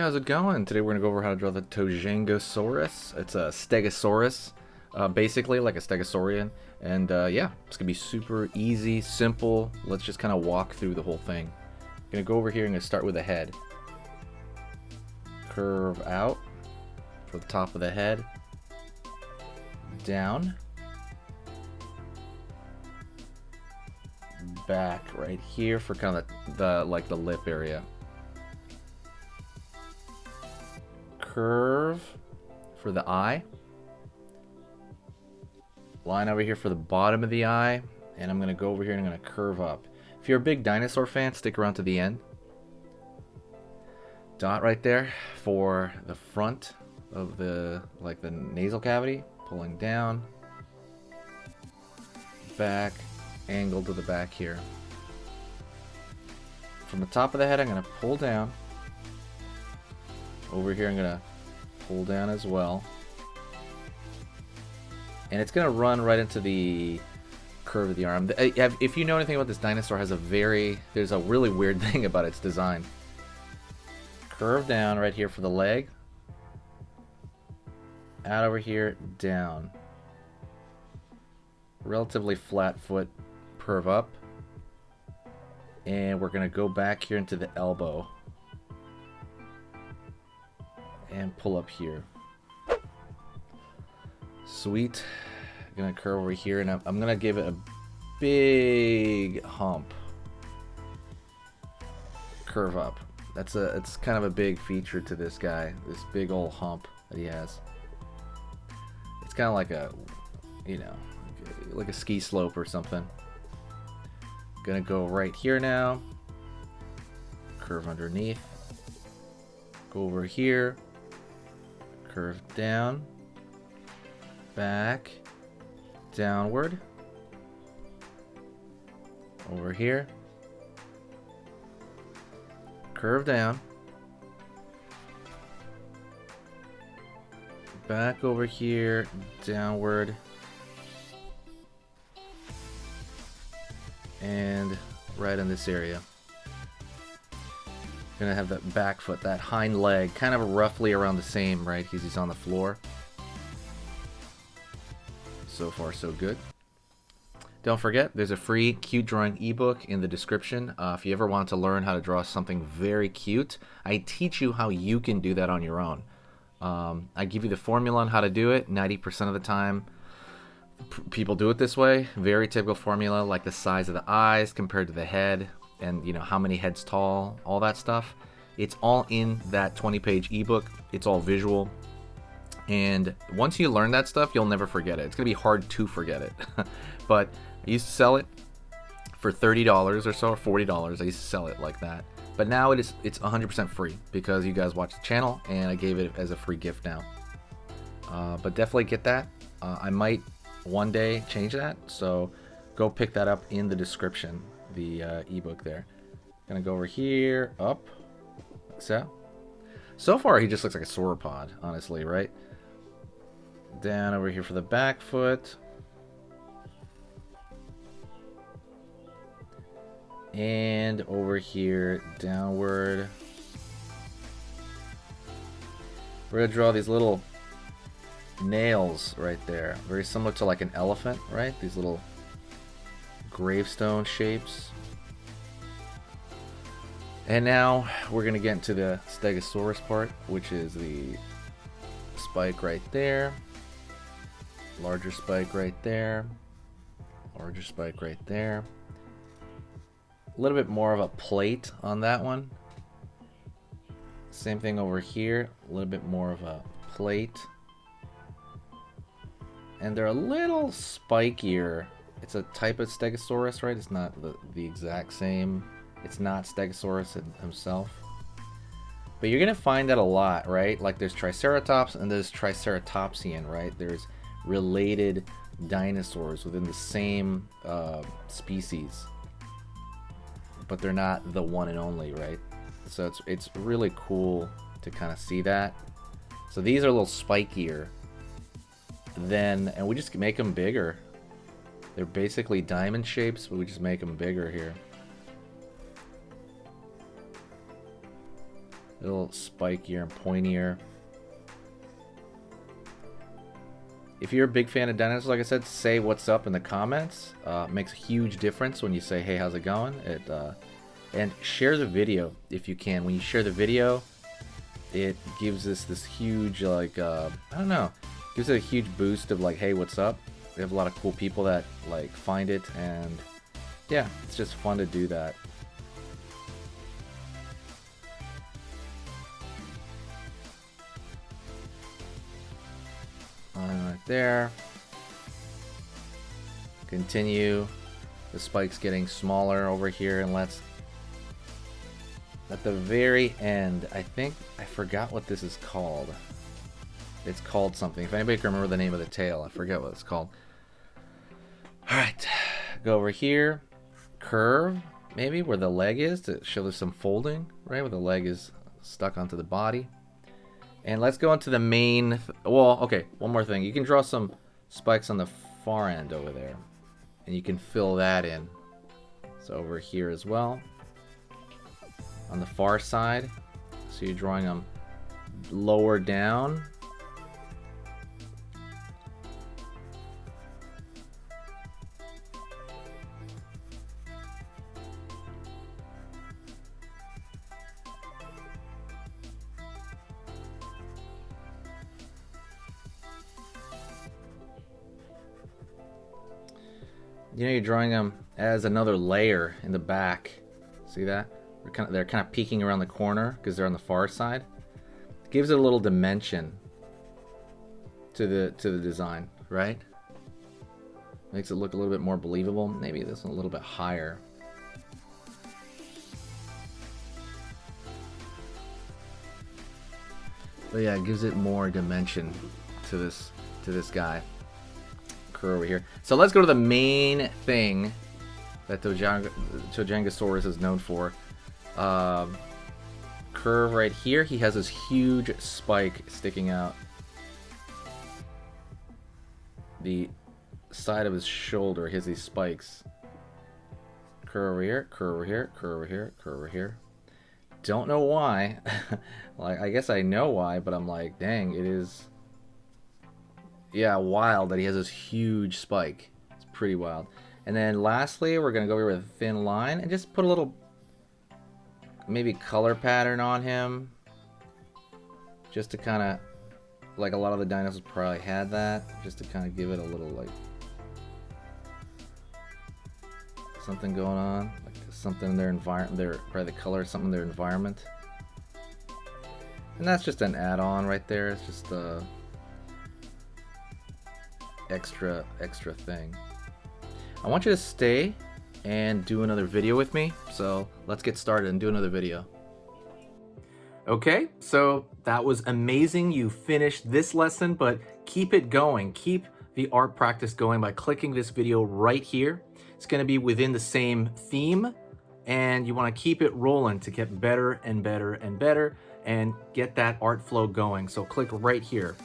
how's it going? Today we're going to go over how to draw the Tuojiangosaurus. It's a stegosaurus, basically like a stegosaurian. And yeah, it's going to be super easy, simple. Let's just kind of walk through the whole thing. I'm going to go over here and going to start with the head. Curve out for the top of the head. Down. Back right here for kind of the lip area. Curve for the eye. Line over here for the bottom of the eye. And I'm going to go over here and I'm going to curve up. If you're a big dinosaur fan, stick around to the end. Dot right there for the front of the nasal cavity. Pulling down. Back. Angle to the back here. From the top of the head, I'm going to pull down. Over here, I'm going to pull down as well. And it's going to run right into the curve of the arm. If you know anything about this dinosaur, there's a really weird thing about its design. Curve down right here for the leg. Out over here, down. Relatively flat foot, curve up. And we're going to go back here into the elbow. And pull up here. Sweet. I'm going to curve over here and I'm going to give it a big hump. Curve up. It's kind of a big feature to this guy. This big old hump that he has. It's kind of like a, like a ski slope or something. Gonna go right here now. Curve underneath. Go over here. Curve down. Back. Downward. Over here. Curve down. Back over here. Downward. And right in this area. Gonna have that back foot, that hind leg, kind of roughly around the same, right? He's on the floor. So far, so good. Don't forget, there's a free cute drawing ebook in the description. If you ever want to learn how to draw something very cute, I teach you how you can do that on your own. I give you the formula on how to do it. 90% of the time, people do it this way. Very typical formula, like the size of the eyes compared to the head, and how many heads tall, all that stuff. It's all in that 20-page ebook. It's all visual. And once you learn that stuff, you'll never forget it. It's going to be hard to forget it. But I used to sell it for $30 or so, or $40. I used to sell it like that. But now it's 100% free because you guys watch the channel, and I gave it as a free gift now. But definitely get that. I might one day change that, so go pick that up in the description, the ebook there. Gonna go over here, up, like so. So far, he just looks like a sauropod, honestly, right? Down over here for the back foot. And over here, downward. We're gonna draw these little nails right there. Very similar to like an elephant, right? These little gravestone shapes. And now we're going to get into the stegosaurus part, which is the spike right there. Larger spike right there. Larger spike right there. A little bit more of a plate on that one. Same thing over here. A little bit more of a plate. And they're a little spikier. It's a type of stegosaurus, right? It's not the exact same. It's not Stegosaurus himself. But you're going to find that a lot, right? Like there's Triceratops and there's Triceratopsian, right? There's related dinosaurs within the same species. But they're not the one and only, right? So it's really cool to kind of see that. So these are a little spikier. And we just make them bigger. They're basically diamond shapes, but we just make them bigger here. little spikier and pointier. If you're a big fan of dinosaurs, like I said, say what's up in the comments. Makes a huge difference when you say, hey, how's it going? And share the video if you can. When you share the video, it gives us this huge, like, I don't know, gives it a huge boost of like, hey, what's up? We have a lot of cool people that like find it, and yeah, it's just fun to do that. Line right there. Continue. The spike's getting smaller over here, and let's, at the very end, I think I forgot what this is called. It's called something. If anybody can remember the name of the tail, I forget what it's called. Alright, go over here. Curve, maybe, where the leg is, to show there's some folding, right? Where the leg is stuck onto the body. And let's go into the main, well, okay, one more thing. You can draw some spikes on the far end over there, and you can fill that in. So over here as well, on the far side. So you're drawing them lower down. You know, you're drawing them as another layer in the back. See that? They're kind of peeking around the corner because they're on the far side. It gives it a little dimension to the design, right? Makes it look a little bit more believable. Maybe this one a little bit higher. But yeah, it gives it more dimension to this guy. Curve over here. So let's go to the main thing that Tuojiangosaurus is known for. Curve right here. He has this huge spike sticking out the side of his shoulder. He has these spikes. Curve over here, curve over here, curve over here, curve over here. Don't know why. Like, I guess I know why, but I'm like, dang, it is, yeah, wild that he has this huge spike. It's pretty wild. And then lastly, we're gonna go over with a thin line and just put a little, maybe color pattern on him, just to kind of, like a lot of the dinosaurs probably had that, just to kind of give it a little, like, something going on, like something in their environment, probably the color, something in their environment. And that's just an add-on right there. It's just a extra thing. I want you to stay and do another video with me. So let's get started and do another video. Okay, so that was amazing. You finished this lesson, but keep it going. Keep the art practice going by clicking this video right here. It's going to be within the same theme, and you want to keep it rolling to get better and better and better and get that art flow going. So click right here.